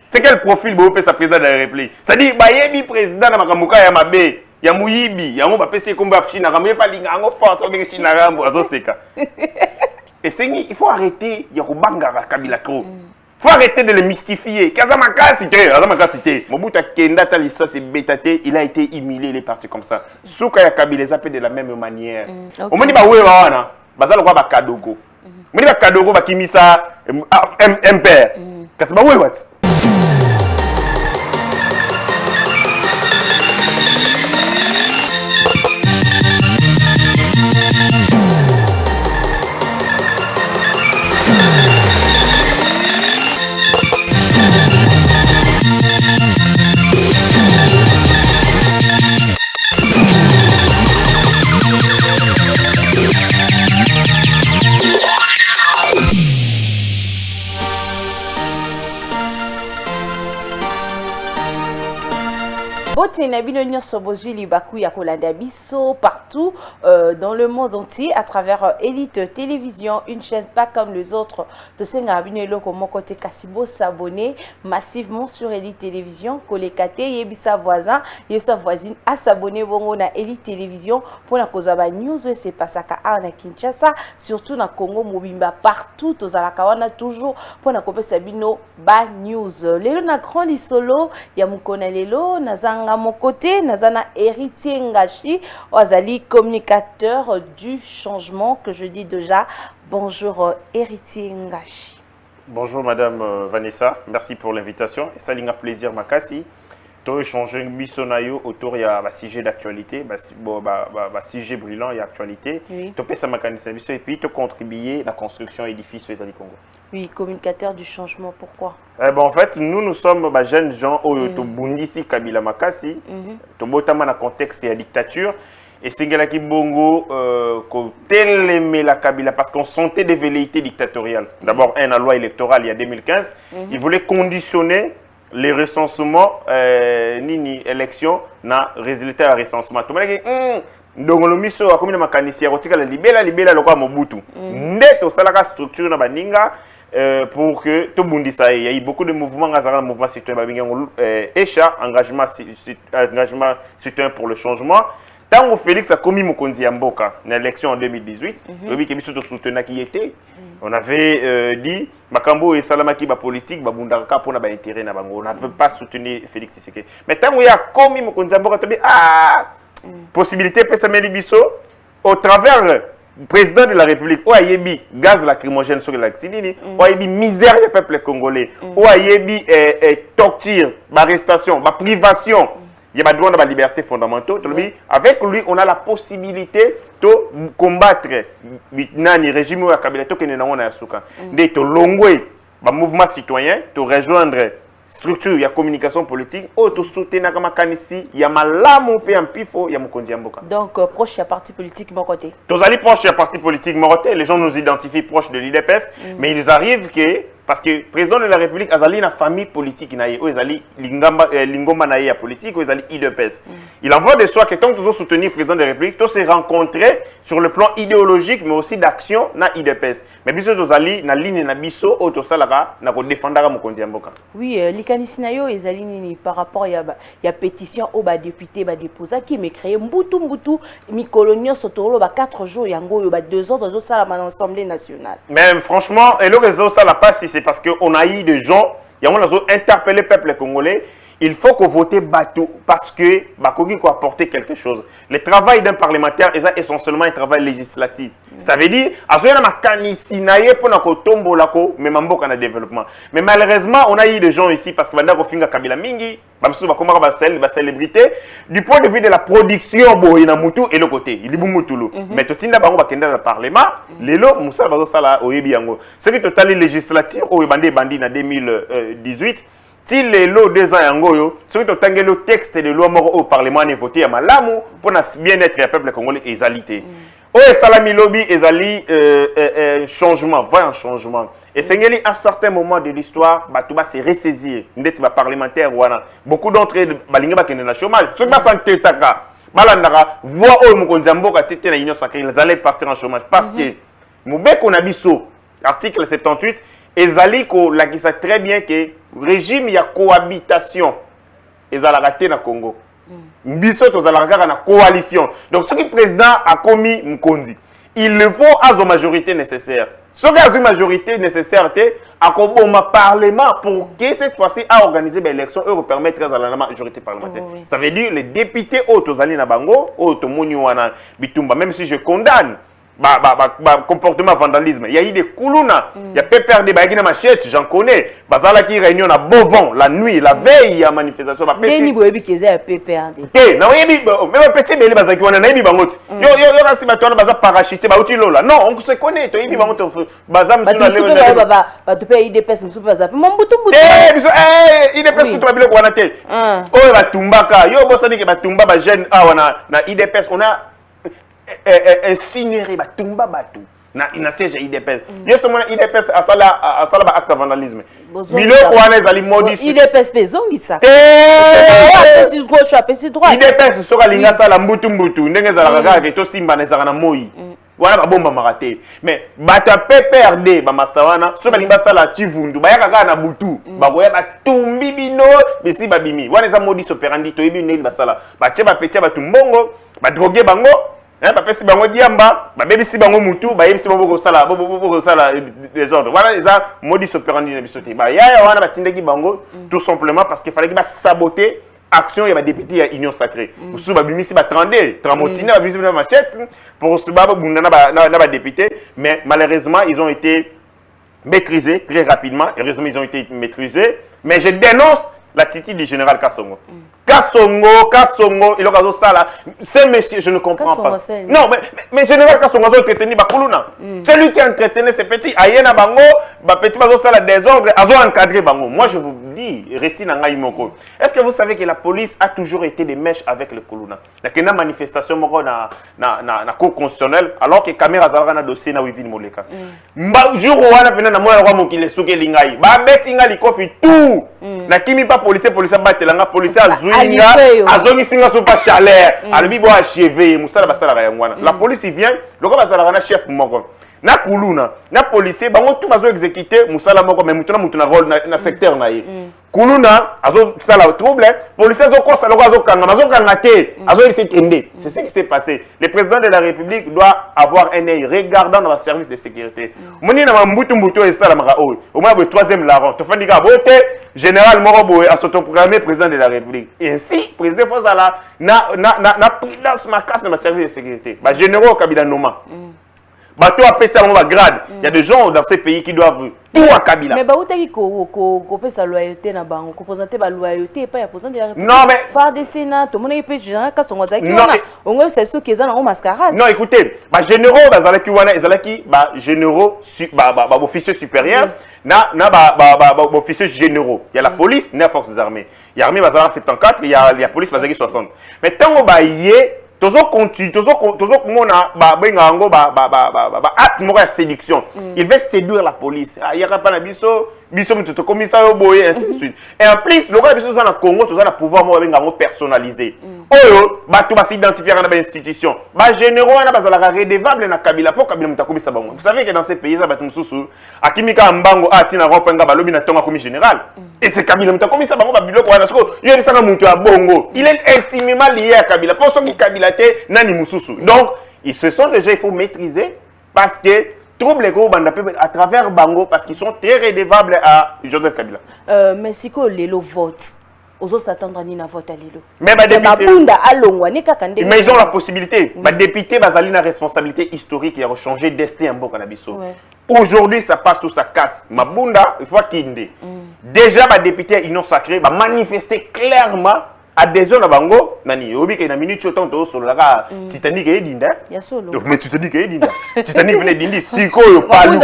C'est quel profil vous peut sa président de la République? C'est-à-dire, Bayebi président de Makamuka Yamabe, Yamuyibi, Yamu Bapesi Kumba China, Ramé Palinga, en France, on est China Rambo, Azoseka. Et c'est il faut arrêter Yorubanga Kabila Tro. Il faut arrêter de le mystifier. Kazamaka cité. Mobuta Kenda Talissa c'est bétaté, il a été humilié, les partis comme ça. Souka ya Kabila zappé de la même manière. On me dit bah oui wana, bazalo kwa bakadogo. On me dit bakadogo bakimisa MPR. Kasi bah oui what? Partout dans le monde entier à travers Elite Télévision, une chaîne pas comme les autres. De côté Kasibo s'abonner massivement sur Elite Télévision, Kolekate Yebisa voisin, Yebisa voisine à s'abonner bongo na Elite Télévision pour la cause de news c'est pas ça na Kinshasa, surtout na Congo Mobimba partout aux alakawana toujours pour la copie Sabino ba news. Lelo na grand lisolo ya mukona lelo nazanga mon côté nazana héritier Ngashi Ozali communicateur du changement que je dis déjà. Bonjour héritier Ngashi. Bonjour madame Vanessa, merci pour l'invitation. Ça a plaisir makasi. Tu échanger bisonayo autour de sujet d'actualité, sujet brûlant et actualité. Tu peux ça et puis tu contribuer à la construction d'édifices sur les Congo. Oui, communicateur du changement, pourquoi? En fait, nous sommes jeunes gens au Bundisi Kabila Makasi, tu dans le contexte de la dictature. Et c'est qui bongo tel la Kabila parce qu'on sentait des velléités dictatoriales. D'abord, la loi électorale il y a 2015, il voulait conditionner les recensements nini élection na résultat à recensement. Tout le monde dit donc le miso a comme makanisi rotika la libela lokwa Mobutu. Ndeto salaka structure na baninga pour que tout bundi ça il y a eu beaucoup de mouvements ngazara mouvement citoyen babinga ECHA engagement citoyen pour le changement. Tant Félix a commis Mokonzi Mboka dans l'élection en 2018, qui était, on avait dit Makambo et Salamaki ba politique, ba bundaraka pour na ba intérêt na bango. On n'avait pas soutenu Félix Tshisekedi. Mais tant qu'il a commis Mokonzi Mboka, possibilité pesa melibiso au travers le président de la République, ou ayebi gaz lacrymogène sur la Xinini, ou ayebi misère du peuple congolais, ou ayebi torture, arrestation, privation. Il y a droit à la liberté fondamentale. Avec lui, on a la possibilité de combattre le régime de Kabila qui est dans le de mouvement citoyen, de rejoindre structure, il y a communication politique, de soutenir il y a malamu pe en pifo, il y a Mokonzi Mboka. Donc proche à parti politique mon côté. Tous allez proche à parti politique mon côté, les gens nous identifient proches de l'IDPS, mais il arrive que parce que le président de la République a une famille politique, il a lingomba na politique, il a IDPS. Il envoie de soi que tant que nous soutenir le président de la République, tous se rencontrer sur le plan idéologique, mais aussi d'action na IDPS. Mais biso tozali na ligne na biso auto salara na ko défendre Mokonzi Mboka. Oui, likanisinayo ezali nini par rapport ya pétition au député déposa qui me créé mbutu mikolonio sotolo 4 jours yango yo 2 ans dans l'Assemblée nationale. Mais franchement, et le réseau ça la passe c'est parce qu'on a eu des gens, qui ont interpellé le peuple congolais. Il faut que voter Batou parce que Bakogi a apporté quelque chose. Le travail d'un parlementaire est essentiellement un travail législatif. Ça veut dire, mais malheureusement, on a eu des gens ici parce que Kabila Mingi, célébrité, du point de vue de la production, il y a Moutou et le côté. Il y a Moutoulou. Mais tout le monde dans le Parlement, les lots, Moussa Bazosala, Oyebiango. Ce qui est total législatif, au Bandi en 2018. Si les lots des ans, ceux qui ont le texte de loi au Parlement est voté à Malamu pour bien-être du peuple congolais et égalité. Oh, Salami Lobby et changement, voyez un changement. Et c'est à un certain moment de l'histoire, Batouba s'est ressaisir. N'être parlementaire ou beaucoup d'entre eux, Balinga qui est dans le chômage. Ceux qui sont Tétaka, Balandara, voient où Mokonzambo a été dans l'Union sacrée, ils allaient partir en chômage. Parce que, Moubek on a dit article 78, et Zaliko l'a dit ça très bien que régime ya cohabitation ezalaka te na Congo. Biso tozalaka na coalition. Donc ce qui président a commis Mkondi, il le faut à sa majorité nécessaire. Ce qui a une majorité nécessaire, à un parlement pour que cette fois-ci a organisé l'élection et permettre à la majorité parlementaire. Oui. Ça veut dire les députés Otozali na bango, Otomoni wana bitumba, même si je condamne comportement vandalisme. Il y a eu des koulouna, il y a PPRD, il y a machette, j'en connais. Bazala qui réunion à Beauvant, la nuit, la veille, il y a manifestation. Deni boyebi qui est PPRD. Eh, non, même petit bébé bazaki wana na ibi bangot. Yo kasi batwana baza parachuté ba uti lola. Non, on se connaît, to ibi bangot bazam sur la level. Ba to paye IDPS musu baza. Mon butu. Eh, biso IDPS ko to biloko wana te. Oh ba tumbaka, yo bosani ke ba tumba ba jeune wana na IDPS on a incinéré batumba batu na siège IDPS. Yo seulement IDPS asala ba acte vandalisme. Biloko wana ezali modi IDPS pezongi ça. C'est droit choix, c'est droit. IDPS soka linga sala mbutu ndenge ezala kaka to simba na ezala na moi. Wana ba bomba marate. Mais bata PPRD ba master wana so ba linga sala chivundu ba yaka kaka na butu. Ba koya ba tumbi bino bisi babimi. Wana eza modi operandi to yebi ndeli basala. Ba tie ba petia ba tumbongo, ba droguer bango. Bapesi bango diamba, babebisi bango mutu, bayebisi bango sala les ordres. Voilà les modus operandi na bisoté. Ba ya wana batindaki bango tout simplement parce qu'il fallait que ba saboter action ya ba député ya Union Sacrée. Musu ba bimisi ba tramotine ba bimisi ba machette pour se ba bunda na ba député, mais malheureusement ils ont été maîtrisés très rapidement. Heureusement ils ont été maîtrisés, mais je dénonce l'attitude du général Kassongo. Kassongo, il a ça là. C'est monsieur, je ne comprends pas. Non, mais général Kassongo a entretenu Bakuluna. C'est lui qui a entretenu ces petits. Ayena Bango, petit bazo ça la désordre, a encadré Bango. Moi je vous dis, Resti Nangaï Moko. Est-ce que vous savez que la police a toujours été des mèches avec le Kuluna? Il y a une manifestation na cour constitutionnelle, alors que caméra Zalra na dossier na Wivin Moleka. Jour où on a pena na moi le roi Mokile Souke Lingaï. Ba betinga likofi tout. Na kimi pas policier batelanga policier azuinga azongi singa so pas chaleur albi bo achevé musala basala ga yangwana la police vient loko basala na chef moko na kuluna na policier bango tout bazo exécuter musala moko mais mutuna rôle na secteur na ye kuluna azo sala trouble policier zo kosa loko azo kanga te azo essayer kende. C'est ce qui s'est passé. Le président de la République doit avoir un œil regardant dans le service de sécurité. Moni na mbutu et sala maka o moins le troisième larron to fandika bote général Morobo a s'autoproclamé président de la République. Et ainsi, président Fazala n'a prudence ma casse dans le service de sécurité. Bah, généraux Kabila Noma. Bateau a payé un grade. Il y a des gens dans ces pays qui doivent tout à Kabila. Mais bah, où t'as qu'on peut sa loyauté na bango, qu'on présente la loyauté et pas la président de la République. Non mais. Phare des sénats, tout le monde est payé général quand on va dire on a c'est ceux qui sont en mascarade. Non écoutez, bah généraux, bah zalaki wana, zalaki bah généraux, bah officiers supérieurs. Na officiers généraux. Il y a la police, il y a les forces armées. Il y a l'armée bazar 74, il y a la police bazar 60. Mais tant qu'on va y tozo continue, tozo mona bengango séduction. Il veut séduire la police. Il y a pas na biso mututo commissaire boye ainsi de suite. Et en plus, le gars biso na Congo, tozo na pouvoir mo bengango personnalisé. Oyo batu ba s'identifier na ba institution. Ba généraux na bazala redevable na Kabila pour Kabila mutakomisa bango. Vous savez que dans ces pays ça batu mususu akimika mbango atina ropenga balobi na tonga comme général. Et c'est Kabila mutakomisa bango ba biloko wana soko yo bisanga mutu ya bongo. Il est intimement lié à Kabila. Pour ceux qui Kabila nani mususu. Donc, ils se sont déjà, il faut maîtriser parce que trouble les à travers Bango parce qu'ils sont très redevables à Joseph Kabila. Mais si que les vote, aux autres s'attendent à une vote à l'élo. Mais ils ont la possibilité. Les députés ont une responsabilité historique et ont changé de destin en Bokanabiso. Aujourd'hui, ça passe ou ça casse. Mabunda, il faut qu'il y ait. Déjà, les députés Union Sacrée va manifester clairement. Adhésion na bango nani obi ke na minute autant to solo la Titanic e dinda ya solo mais Titanic e dinda Titanic vene dindi sikoyo palu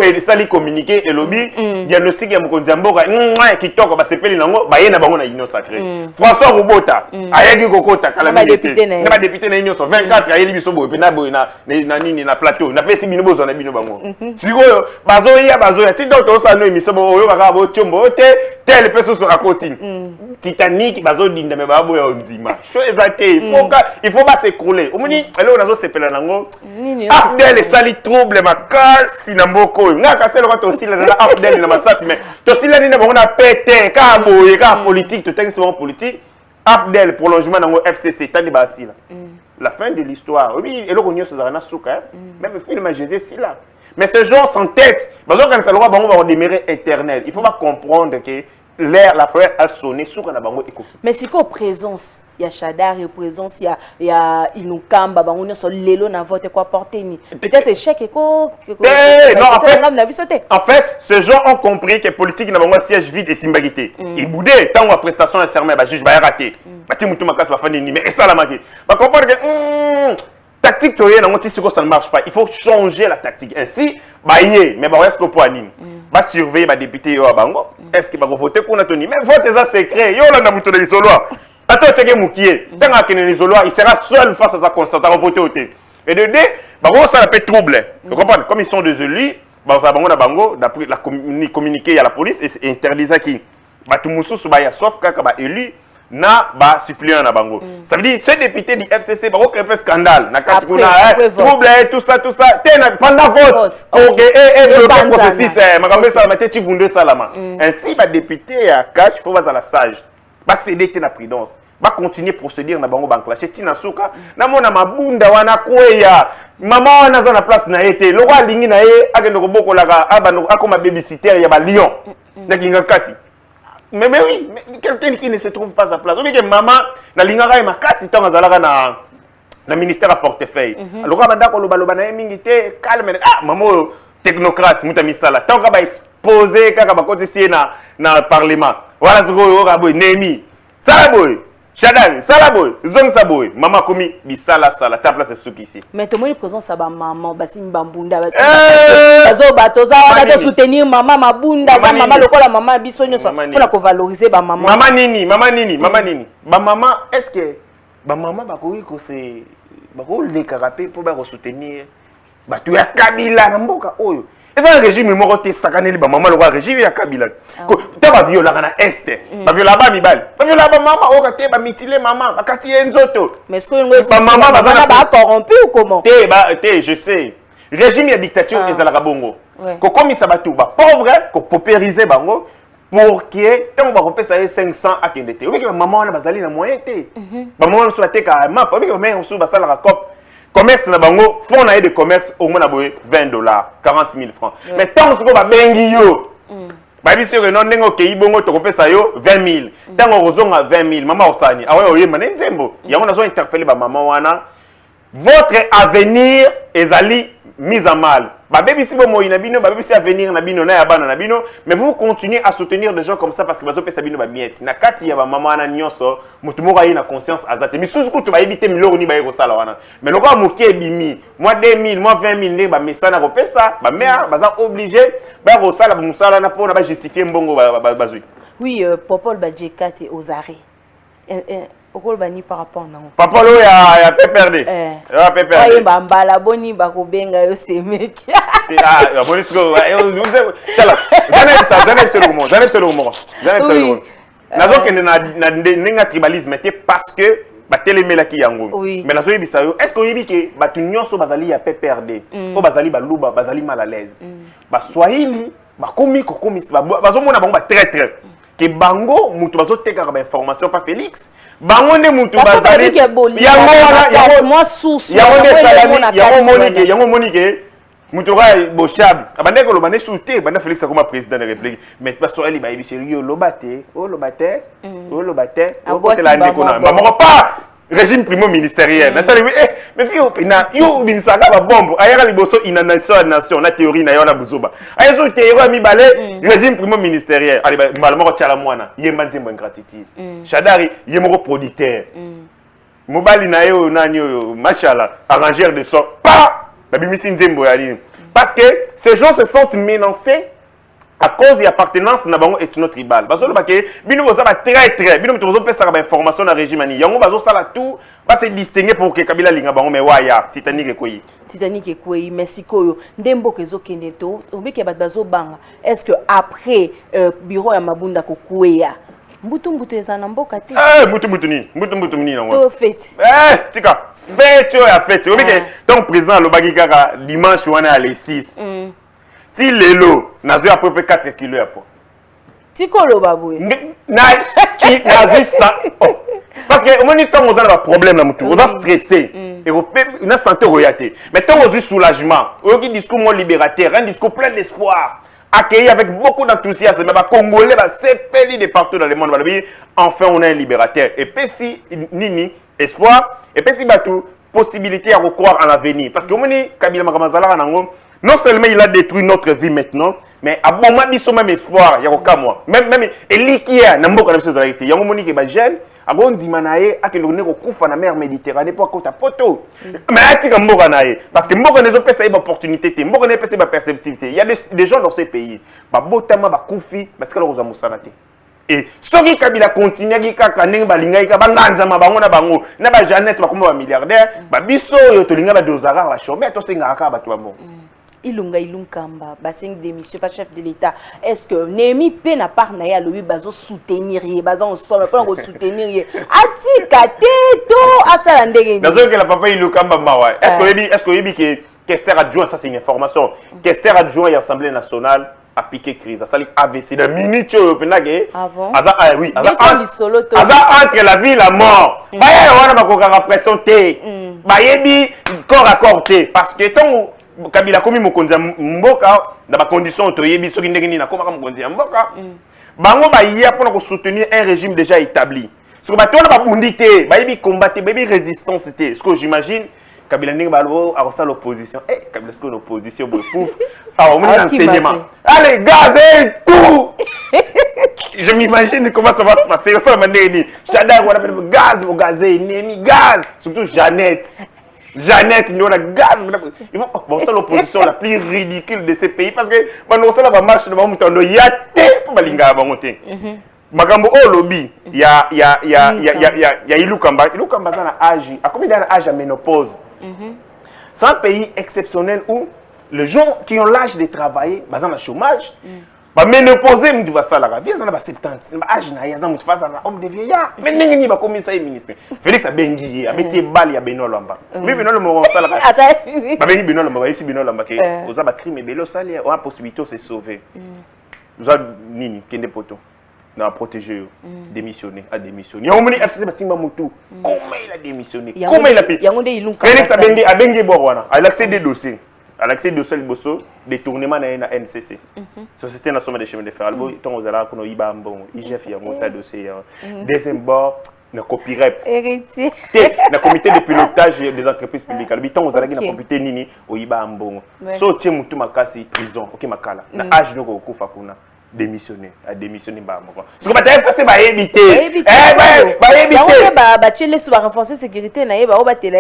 et ça li communiquer et lobby diagnostic ya mokonzi mboka kitoko ba sepeli nango ba yena bango na Union Sacrée François Rubota ayaki kokota kala na député na Union 24 ayeli biso boye na boye na nini na plateau na pesi bino bozo na bino bango sikoyo bazo ya ti donc to sa no émission oyo baka bo chombo te tel personne sur la côte. Titanic, bazo dinda me babo ya onzima. Chose ate, il faut pas s'écrouler. Omoni, alors on a zo sepela nango. Afdel sali trouble makasi na mboko. Ngaka selo quand aussi la Afdel na masasi mais to sila ni na bona pété ka boye ka politique, to texte politique. Afdel prolongement nango FCC tani basi là. La fin de l'histoire. Oui, et le konyo sozarana souka. Même le film Jésus si là. Mais ces gens sans tête, parce que quand ça va demeurer éternel. Il faut pas comprendre que l'air, la fleur a sonné sur la bango écoute. Mais c'est quoi présence? Il y a Chadar, il y a présence, il y a Inukamba, bango sur l'élo na vote quoi porter ni. Peut-être échec et quoi. Non, en fait, ces gens ont compris que politique n'a pas siège vide et symbagité. Ils boudaient tant la prestation de serment, bah juge va rater. Bah tu moutou makas va faire ni mais ça la marqué. Bah comprendre que tactique tu es dans ça ne marche pas. Il faut changer la tactique. Ainsi, bah yé, mais bah est-ce qu'on peut animer? Bah surveiller bah député yo à bango. Est-ce qu'il va voter pour Natoni? Mais vote ça secret. Yo là na moutou de isoloir. Attends, tu es moukié. Tant qu'il est isoloir, il sera seul face à sa constance. À voter au thé. Et de deux, bah ça peut trouble. Tu comprends? Comme ils sont des élus, bah ça bango na bango, d'après la communiquer à la police et interdit ça qui. Bah tout moussou bah ya sauf quand bah élu. Na ba suppléant na bango. Ça veut dire ce député du FCC ba créer un scandale na katikuna trouble tout ça pendant vote. OK le processus makambe ça mate ti vunde salama. Ainsi ba député à cash faut ba la sage. Ba céder na prudence. Ba continuer procédure na bango ba clasher tina suka na mona mabunda wana kweya. Mama wana za na place na été. Le roi lingi na ye agendo ko bokolaka abano akoma babysitter ya ba lion. Na kinga kati. Mais oui, mais quelqu'un qui ne se trouve pas à place. On dit que maman, na lingara et ma casse, il na ministère à portefeuille. Alors, quand on mingi calme, ah, maman, technocrate, mutamisala. Tant qu'on va exposer, quand on va continuer na parlement. Voilà ce qu'on va dire, Némi. Salaboy, Shadan, Salaboy, Zong Saboy, maman komi, bisala, sala, ta place est sous ici. Mais tout le monde est présent, ça va maman, basi mbambunda, basi. Bazo batoza, on va soutenir maman, mabunda, maman, le quoi la maman, bisonyo, pour la valoriser, ba maman. Maman nini. Ba maman, est-ce que, ba maman, ba koui, ko c'est, ba koui le carapé pour ba soutenir, ba tu ya Kabila, namboka, oyo. Et ça, le régime, moi, tu es sakané, ba maman, le roi régime, ya Kabila. Tu vas violer la est, ba violer ba mibal, ba violer ba maman, oh, tu vas mutiler maman, ba kati enzoto. Mais est-ce que le maman va corrompu ou comment? Je sais. Régime et dictature, ils ont la bongo. Comme ça va tout, pauvre, qu'on paupériser bango pour que tant on va ça 500 à qui était. Oui que maman na bazali na moyen té. Maman on souhaite carrément, oui que mère on sou basala la cop. Commerce na bango, fond na de commerce au moins $20, 40 000 francs. Mais tant on va bengi yo. Ba bi sûr non ndenge okei bongo to kopesa yo 20 000. Tant on rozonga 20 000, maman osani. Ah ouais oye mané nzembo. Ya on a zo interpeller ba maman wana. Votre avenir est mis à mal. Baby si bon inabino, baby si avenir nabino na yabana nabino, mais vous continuez à soutenir des gens comme ça parce que bazo pesa bino ba miette. Na kati ya ba maman na nyonso, mutu moko ayi na conscience azate. Mi susuku to ba éviter miloro ni ba yeko sala wana. Mais loko moké bimi, moi 2000, moi 20 000 ne ba mesana ko pesa, ba mère baza obligé ba ko sala ba musala na pona ba justifier mbongo bazui. Oui, Popol Badjeka te aux arrêts. Okol bani par rapport na ngo. Papa lo ya PPRD. Ya PPRD. Oye bambala boni bakobenga yo semeki. Ah, boni sko. Tala. J'enlève le moment. Nazo que na ninga tribalisme te parce que ba telemela ki yango. Mais nazo yebisa yo, est-ce que yebi ke batu nyonso bazali ya PPRD o bazali ba luba bazali mal à l'aise. Ba Swahili ba komi bazo mona bango ba très que bango mutu bazo teka ba information pas Félix bango ne mutu bazali yango monike mutu ga boshab abande ko lobane souté banda Félix akoma président de la République mais pas so ali ba yebisi yo lobate o côté la ndeko na bango pas régime primo ministériel natali mais fio na yo bimisaka ba bombe ayaka liboso ina nation na théorie na yo na buzoba ayezo théorie mi balé régime primo ministériel ali malama ko tchala mwana yemba nzembo ingratitude Shadari yemoko producteur mobali na yo nani yo machala arrangeur de son pas babimisi nzembo ya nini parce que ces gens se sentent menacés à cause de l'appartenance na bango et notre tribal bazolo baké bino bozaba très bino tozo pesa ba information na régime ni yango bazo sala tout ba se distinguer pour que Kabila linga bango mais waya Titanic ekoyi merci koyo ndembo kezo keneto obike bat bazo banga est-ce que après bureau ya mabunda ko kuya mbutu ezana mboka te mbutu ni na to fête tika fête ya fête obike ton président lo bagi kaka dimanche wana les 6 ti lelo nazo à peu près 4 kilos après tikolo baboué na vu ça parce que au moins quand on a un problème là mutu on a stressé et on a santé royauté mais quand on a soulagement on a un discours moins libérateur un discours plein d'espoir accueilli avec beaucoup d'enthousiasme mais les Congolais s'épellent de partout dans le monde enfin on a un libérateur et puis si nini espoir et puis si batou possibilité à croire en l'avenir parce que au moins Kabila Makamazala non seulement il a détruit notre vie maintenant, mais à bon moment, il même espoir. Il y a moi. Même et qui est n'a pas de choses à Il y a un moment qui est jeune. À bon dimanaye, à que l'on est au coup na mer Méditerranée pour côté photo. Mais à ti comme parce que moi on pas cette opportunité, moi on pas cette perceptivité. Il y a des gens dans ces pays. Ba botama ba kufi, parce que l'on musanate. Et ce qui Kabila continue à kaka ndenge balinga ka banganza mabango na bango na ba Jeannette ba kuma ba milliardaire ba biso yo to linga ba dozara ba chômeur to senga ka ba to bon. Ilunga Ilunkamba, bassin démission, pas chef de l'État. Est-ce que Némi Pena par Naya lui bazo soutenir, bazo ensemble, pas soutenir. Ati kateto asalandege. Dans que la papa Ilukamba mawa. Est-ce que Yebi que Kester adjoint ça c'est une information. Kester adjoint à l'Assemblée nationale a piqué crise. Ça c'est AVC de minute penage. Ah bon? Oui, entre la vie et la mort. Ba ya wana ba ko pression té. Ba yebi corps à corps té parce que ton Kabila komi mokonzi mboka na ba condition to yebi soki ndenge ni na koma mokonzi mboka bango ba hier pour ko soutenir un régime déjà établi ce que ba tona ba bundité ba yebi combattre ba yebi résistance té ce que j'imagine Kabila ndenge ba lo a ça l'opposition Kabila ce que l'opposition be pouf on met l'enseignement allez gaz et tout je m'imagine comment ça va se passer ça mandeni Chada on appelle gaz au gazé nemi gaz surtout Jeannette, il y a gaz. Bon, c'est l'opposition la plus ridicule de ces pays parce que maintenant, ça va marcher devant nous. Il y a té pour balinga à monter. Makambo au lobby, il y a Ilukamba. Ilukamba ça a âge. À combien d'âge à ménopause? C'est un pays exceptionnel où les gens qui ont l'âge de travailler, ils ont le chômage. Ba ménopausé mu va ça la vie ça na ba 70 ba âge na yaza mu tfaza na homme de vieillard mais ndenge ni ba commissaire ministre Félix Abengi abeti bali ya Benoît Lamba mais Benoît Lamba ça la ba bengi Benoît Lamba ba ici Benoît Lamba ke oza ba crime belo sali on a possibilité de se sauver nous a nini kende poto na protéger démissionner a démissionner on moni FCC ba simba mutu comment il a démissionné comment il a payé Félix Abengi borwana a accédé dossier à l'accès de seul bosso détournement na NCC Société nationale des chemins de fer albo ton ozala kono iba mbongo IGF ya mota dossier deuxième bord na copyright héritier na comité de pilotage des entreprises publiques albi ton ozala na comité nini o iba mbongo so tie mutu makasi prison OK makala na âge no ko kufa kuna démissionner a démissionner ba moko ce que ba FCC ba éviter ba éviter ba tchele sur ba renforcer sécurité na yeba o batela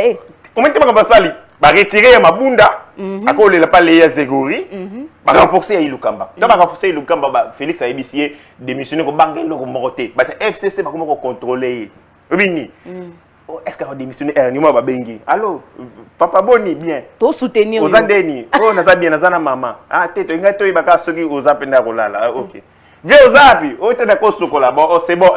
on met pas basali ba retirer ya mabunda akolela pa leya zegori ba renforcer ya Ilukamba donc ba renforcer Ilukamba ba Félix Ayebisier démissionner ko bangelo ko mokoté ba FCC ba ko contrôler bini est-ce que va démissionner ni moi ba bengi allo papa boni bien to soutenir ozandeni naza bien naza na mama teto ngato ibaka soki ozapenda kolala OK vieux ozapi otenda ko sokola bon c'est bon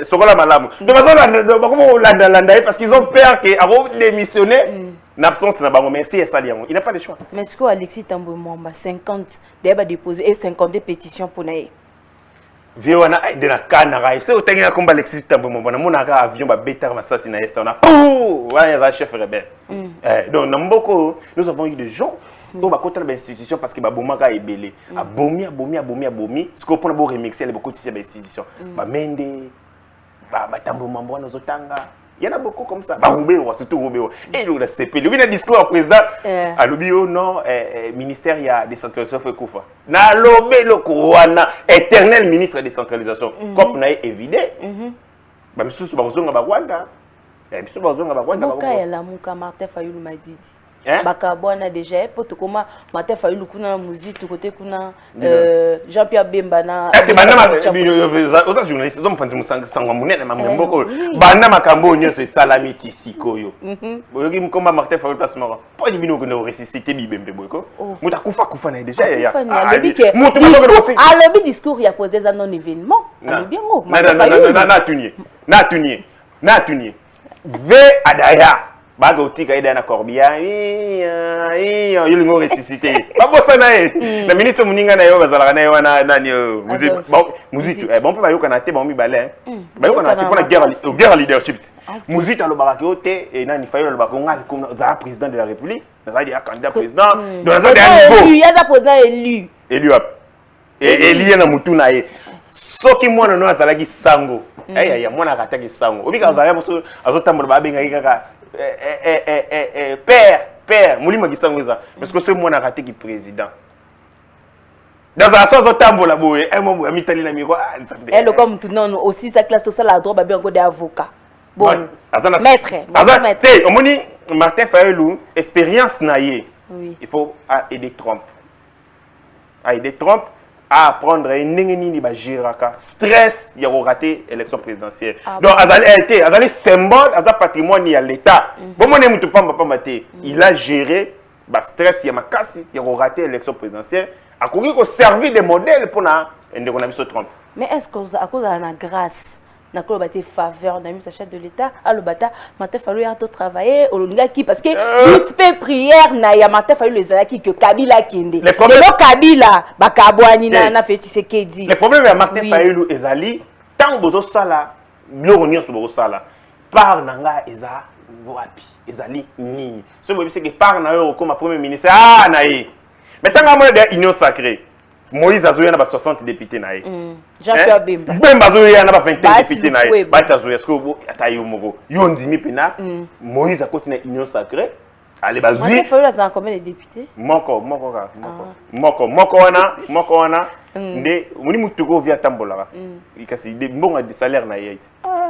sokola malamu donc bazo landa parce qu'ils ont peur que avant démissionner l'absence na bango merci et saliango il n'a pas de choix mais ce que Alexis Tambwe Mwamba 50 d'aba déposer et 50 pétitions pour naé vieux wana de na kanara c'est otenga komba Alexis Tambwe Mwamba na monaka avion ba betar masasi na est on a ouais va chef rebelle donc na mboko nous avons eu des gens on va côté l'institution parce que ba bomaka ebelé abomi ce qu'on prend pour remixer les beaucoup de ces institutions ba mende ba Tambwe Mwamba na zotanga. Il y en a beaucoup comme ça. Roubéo, surtout Roubéo. Et il a CP. Il a un discours au président. À l'Obio, non, ministère, il y a décentralisation. Na l'Obé, le Kouana, éternel ministre de décentralisation. Comme on a évidé. Monsieur Soubazonga Bagwanda. Monsieur Soubazonga Bagwanda. Moka ya la Mouka Martin Fayoul Madidi. Bakabwana déjà pour tout comment Martin Fayulu kuna musique côté kuna Jean-Pierre Bemba na est-ce que bana aux journalistes ils ont pensé sangwa munene mambo bana makambo nyose salamiti sikoyo boyoki mkomba Martin Fayulu place mara po di bino ko ressusciter bibembe boyko muta kufa na déjà ya mutu alobi discours ya posé za non événement alobi ngo na tunye ve adaya baga utika ida na corbia yolingo ressusciter babosa na na minute muninga na yo bazalaka na yo na nani musique bon pe bayoka na te ba mi balé bayoka na te pour la guerre leadership musique alobaka ke ote et nani Fayulu alobaka ngali comme za président de la république za dia candidat président dans za dia il y a président élu élu na mutu na ye soki mwana no azalaki sango ya mwana akataki sango obika azalaki boso azotambola babenga kaka père mulima kisango eza parce que ce mwana akataki président dans la soirée azotambola boye mo amitali na miko elle comme tout non aussi sa classe sociale la droit babe encore des avocats bon maître te omoni Martin Fayulu expérience na ye il faut aider Trump à apprendre nini ba giraka stress ya rater élection présidentielle donc azali symbole aza patrimoine ya l'état bon mon mutu pamba te il a géré ba stress ya makasi ya rater élection présidentielle a koki ko servir de modèle pour na ndeko na biso Trump. Mais est-ce que à cause de la grâce na ko baté faveur na mise chef de l'état alobata Martin Fayulu a tout travailler olinga ki parce que toute prière na ya Martin Fayulu les alaki que Kabila kende le Kabila bakabwani na fait Tshisekedi le problème ya Martin Fayulu ezali tant bozo sala biloko nyonso bozo sala par nanga eza wapi ezali nini so bobi c'est que par na yo comme premier ministre na ye mais tant nga mo de union sacrée Moïse Azoya na ba 60 députés na ye. Jean-Pierre Bemba. Bemba Azoya na ba 21 députés na ye. Bati Azoya sko atayo moko. Yo ndimi pena. Moïse a continué union sacrée. Allez bazui. Martin Fayulu a combien de députés? Moko wana. Nde muni mutuko via tambola. Ikasi de mbonga de salaire na ye.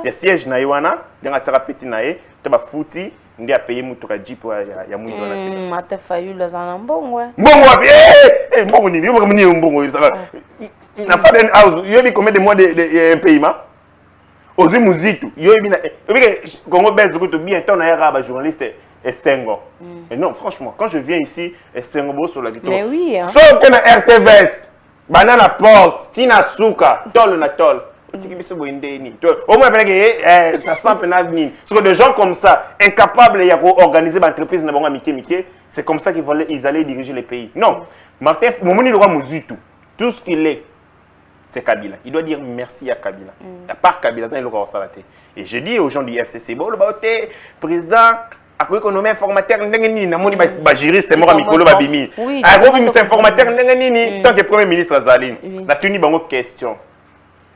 Ya siège na ye wana, nga tsaka petit na ye, to ba futi ndi a payer mutuka jeep ya mundo na sima. Martin Fayulu za mbongo. Mbongo wapi? Mbongo ni mbongo ça va. Na faden house, yo bi combien de mois de paiement? Ozi muzitu, yo bi na Congo Belge ko to bien temps na ya ba journaliste Esengo. Et non, franchement, quand je viens ici, Esengo bo sur la victoire. Mais oui hein. Sauf que na RTVS, banana porte, tina suka, tol na tol. Au moins, ça sent pénal. Sur des gens comme ça, incapables d'organiser une entreprise, c'est comme ça qu'ils allaient diriger les pays. Non, Martin, tout ce qu'il est, c'est Kabila. Il doit dire merci à Kabila. À part Kabila, il doit s'arrêter. Et je dis aux gens du FCC, bon, le président, après qu'on nomme informateur, juriste, tant que premier ministre Azaline, la tenue bango question.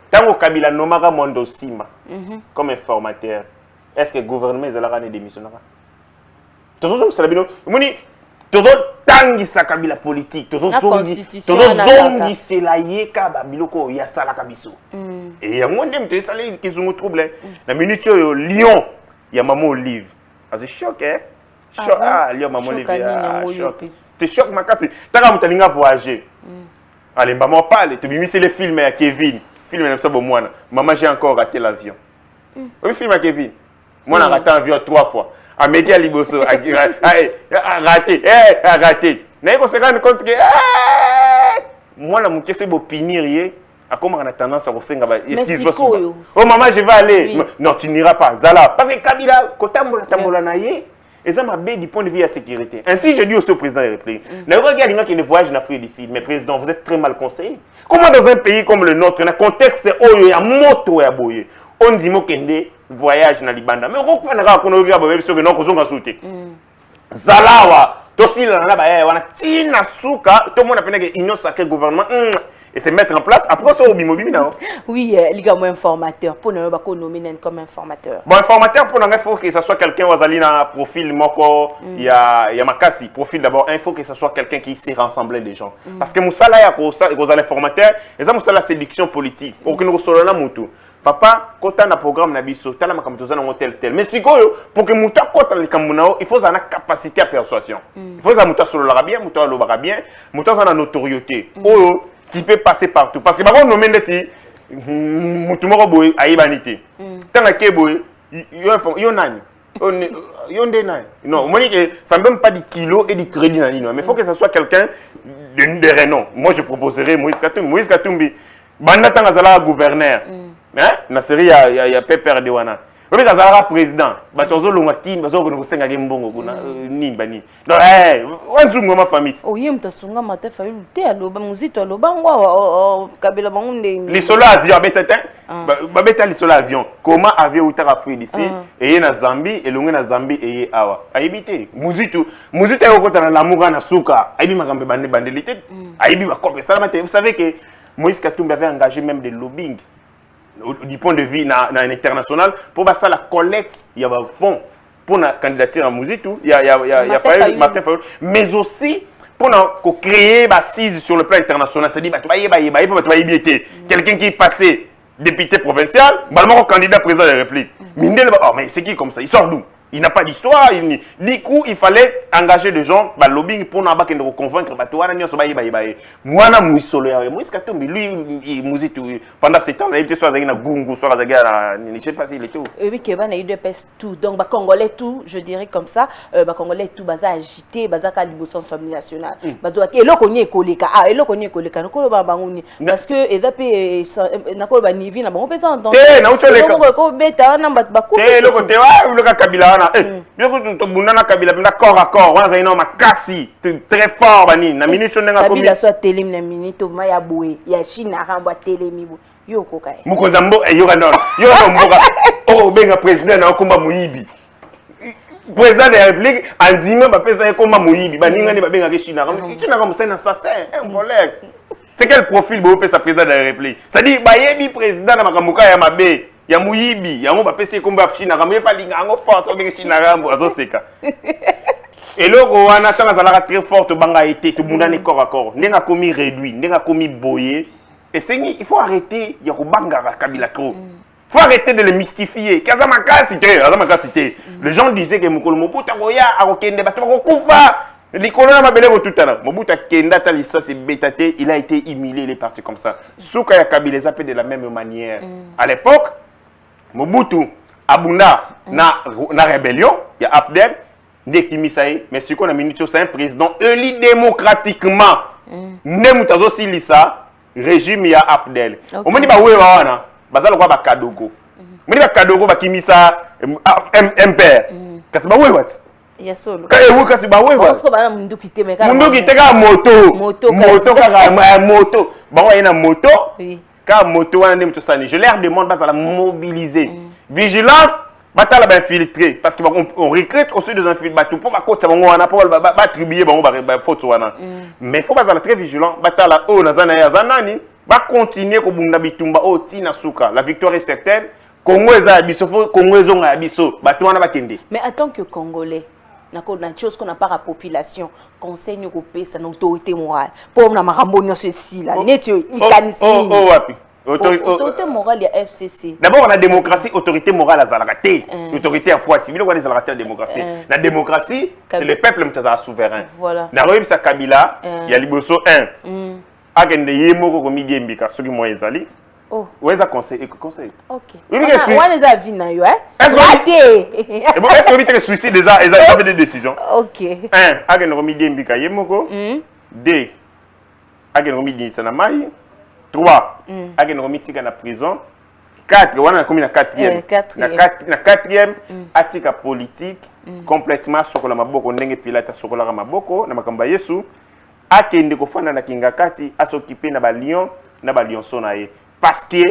Tant que Kabila nomara Mondo Sima comme informateur, est-ce que le gouvernement est démissionnera? Toujours ça labino, moni toujours tangi sa Kabila politique, toujours zongi c'est la yeka ba biloko ya sala kabiso. Et ya monde me salé qui sont troublé. La minute yo Lyon, ya maman Olive. C'est choc choc Lyon maman Olive. Te choc makasi. Taka mutalinga voyager. Allez maman parle, tu bimi c'est le film ya Kevin. Film maman j'ai encore raté l'avion. Oui, film à Kevin. Moi j'ai raté l'avion 3 fois. À Média Liboso raté. Mais on se rend compte que moi la mouké c'est beau pinir à comment on a tendance à vous senga oh maman je vais aller. Non, tu n'iras pas. Zala parce que Kabila kotambola na ye. Et ça m'a bien du point de vue de la sécurité. Ainsi, je dis aussi au président de la République, regardez qui ne voyage en Afrique d'ici, mais président, vous êtes très mal conseillé. Comment dans un pays comme le nôtre, dans un contexte où il y a moto et aboyé, on dit que voyage dans Libanda. Mais on comprend qu'on a regardé sur le nom qu'on a sauté. Zalawa, Tossi, on a tina souka, tout le monde a pensé que l'union sacrée gouvernement. Et c'est mettre en place. Après, ça, oui, les gars, moi, informateur. Pour ne pas nominer comme informateur. Bon, informateur, pour il faut que ce soit quelqu'un qui a un profil, il y a Makasi. Profil d'abord, il faut que ce soit quelqu'un qui sait rassembler les gens. Parce que Moussala, il y a l'informateur, et ça, Moussala, séduction politique. Pour que nous soyons là, papa kota na programme na biso tala makambo tozana ngo tel mais sikoyo pour que muta kota le kamunao il faut avoir capacité à persuasion il faut avoir muta solo la bien muta lo ba bien muta na notoriété oyo qui peut passer partout parce que ba on nomé ndeti mutu moko boy ayibanité tanga ke boy yo nani non, ça ne même pas du kilo et du crédit, mais il faut que ce soit quelqu'un de renom. Moi, je proposerais Moïse Katumbi. Moïse Katumbi, Banata Ngazala gouverneur. Na série, il y a Pépère de Wana. Oui, Ngazala président. Batozo Longakin, Bazo Gosenga Gembongo, Nimbani. Non, on zoom ma famille. Oh, yem tasunga mate fa luté aloba muzito aloba ngwa kabila bangunde. Les sols avion betata. Babeta les sols avion. Comment avion utara Afrique d'ici et na Zambie et longue na Zambie et awa. Aibité. Muzito yokota na lamuga na suka. Aibi makambe bande bandelité. Aibi bakope salamate. Vous savez que Moïse Katumbi avait engagé même des lobbying du point de vue international pour ça la collecte il y a un fonds pour la candidature à Mouzitou il y a Martin Fayoul mais aussi pour créer une assise sur le plan international c'est-à-dire quelqu'un qui est passé député provincial candidat président de la République mais c'est qui comme ça il sort d'où il n'a pas d'histoire. Du coup, il fallait engager des gens, lobbying pour nous convaincre. Pendant ce temps, il était soit à Gungu, soit à je ne sais pas s'il était où. Oui, il y a eu tout. Donc, les Congolais, tout, je dirais comme ça, les Congolais, tout, ils agité, ils ont l'Assemblée nationale. Et là, on est collé. Parce que, et d'après, on a nivi, on a besoin d'entendre. Corps à corps, on a un makasi très fort bani na ministre nenga komi. Kabila soit télé na minute ya boé ya Chine ramba télé mibo. Yo kokae. Mukonzambo yo non. Yo mboka. Oh benga président na komba muyibi. Président de la République andima ba pesa komba muyibi. Baninga ni ba benga ke Chine ramba. Chine ramba c'est un assassin, un voleur. C'est quel profil bo pesa président de la République? C'est-à-dire ba yebi président na makamuka ya mabe. Ya muyibi ya mo ba pesa komba Chine ramba pa linga ngo force o benga Chine ramba azoseka. Et là, on a très forte banga été tout le monde est corps à corps. N'est-ce commis réduit, n'est-ce commis boyé. Et c'est il faut arrêter il y a banga Kabila trop. Il faut arrêter de le mystifier. Les gens disaient que Mokolo Mobuta Goya a okende bato kufa. L'icône m'a belé tout à l'heure. Mobuta Kenda Talissa c'est bétaté, il a été humilié, il est parti comme ça. Souka ya Kabila les appelle de la même manière. À l'époque, Mobutu Abunda na rébellion, il y a Afdel. Mais ce qu'on a mis, c'est un président élu démocratiquement. Nemutazo Silisa, régime ya Afdel. On me dit bah oui wana, bazalo kwa bakadogo. On me dit bakadogo bakimisa MPR. Kasi bah oui what? Ya solo. Ka ewu kasi bah oui what? Parce que bana mundu kite me ka. Mundu kite ka moto. Moto ka moto. Bah ouais na moto. Oui. Ka moto wana nemuto sani. Je leur demande bazala mobiliser. Vigilance. Batala ba infiltré parce qu'on recrute aussi des infiltrateurs pour côté on a pour attribuer photo wana mais faut pas être très vigilant batala o nazana ya zanani va continuer ko bunda bitumba o tina suka la victoire est certaine Congo eza biso Congo ezonga ya biso bato wana bakende mais en tant que Congolais na chose qu'on a pas la population conseil ko pesa na autorité morale pour na makambo nyonso ceci là net ikanisi oh wapi autorité morale ya FCC. D'abord on a démocratie, autorité morale à Zalagate. Autorité à Fouati. Mais on a des la démocratie. La démocratie, c'est le peuple qui est souverain. Voilà. Na royaume sa Kabila, il y a liboso 1. Agende yemoko ko midi mbika soki mo ezali. Oh. Oueza conseil. OK. Oui, mais on a des avis na yo Est-ce que tu suicide déjà des décisions? OK. 1. Agende ko midi mbika yemoko. 2. Agende ko midi sanamai. 3. Agene romitika na prison. 4. Wana comme na 4e. Na 4e atika politique complètement sokola maboko ndenge pilata sokola maboko na makamba Yesu akende kofana na kingakati asokipe na ba lion na ba lionson na ye parce que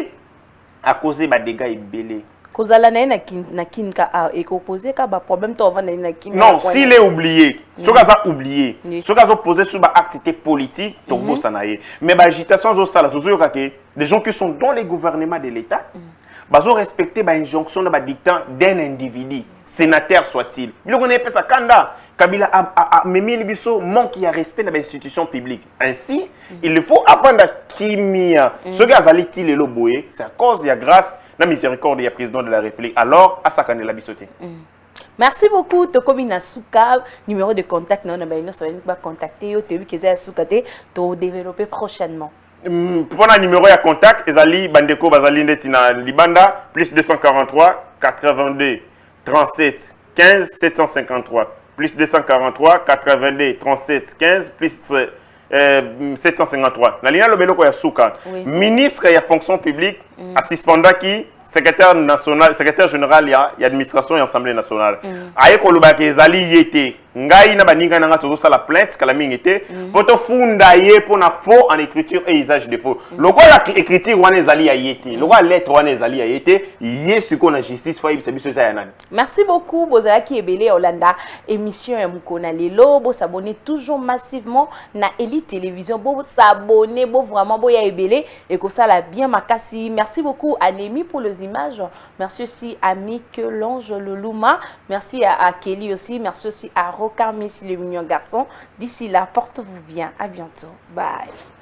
à cause ba dégâts ebelé. Kozala na kinka et opposé ka ba problème to vana na kinka. Non, s'il est oublié, ce gars a oublié. Ce gars a posé sur ba activité politique to bossa na ye. Mais ba agitation zo sala zo yo kake des gens qui sont dans les gouvernements de l'État. Bazo respecter ba injonction na ba dictat d'un individu, sénateur soit-il. Bilo connaît pas sa kanda. Kabila a memi libiso manque de respect dans les institutions publiques. Ainsi, il faut avant de kimia. Ce gars a liti le loboé, c'est à cause de la grâce na miséricorde ya président de la République alors asakane la bisoté. Merci beaucoup Tokomi Nasuka, numéro de contact non na baino so ba contacter yo tebi keza Suka te to développer prochainement. Pour un numéro de contact, Ezali Bandeko Bazali Netina Libanda, plus 243 82 37 15 753. Plus 243 82 37 15 plus 753. La ligne Lobelo ya Suka. Ministre ya fonction publique, assistant qui secrétaire national, secrétaire général ya administration et assemblée nationale. Aye kolobaki ezali yete. Ngai na baninga nanga tozo sala plainte kala mingete poto funda ye pona faux en écriture et usage de faux. Logo la écriture wana ezali ya yete. Logo la lettre wana ezali ya yete. Yesuko na justice fa ibisa biso ya nani. Merci beaucoup Bozalaki Ebele Olanda émission ya Mukona lelo bo s'abonner toujours massivement na Elite Télévision bo s'abonner bo vraiment bo ya Ebele et que ça la bien makasi. Merci beaucoup Anémi pour les images. Merci aussi à Michelange Lolouma. Merci à Kelly aussi. Merci aussi à Rocar Messi le mignon garçon. D'ici là, portez-vous bien. À bientôt. Bye.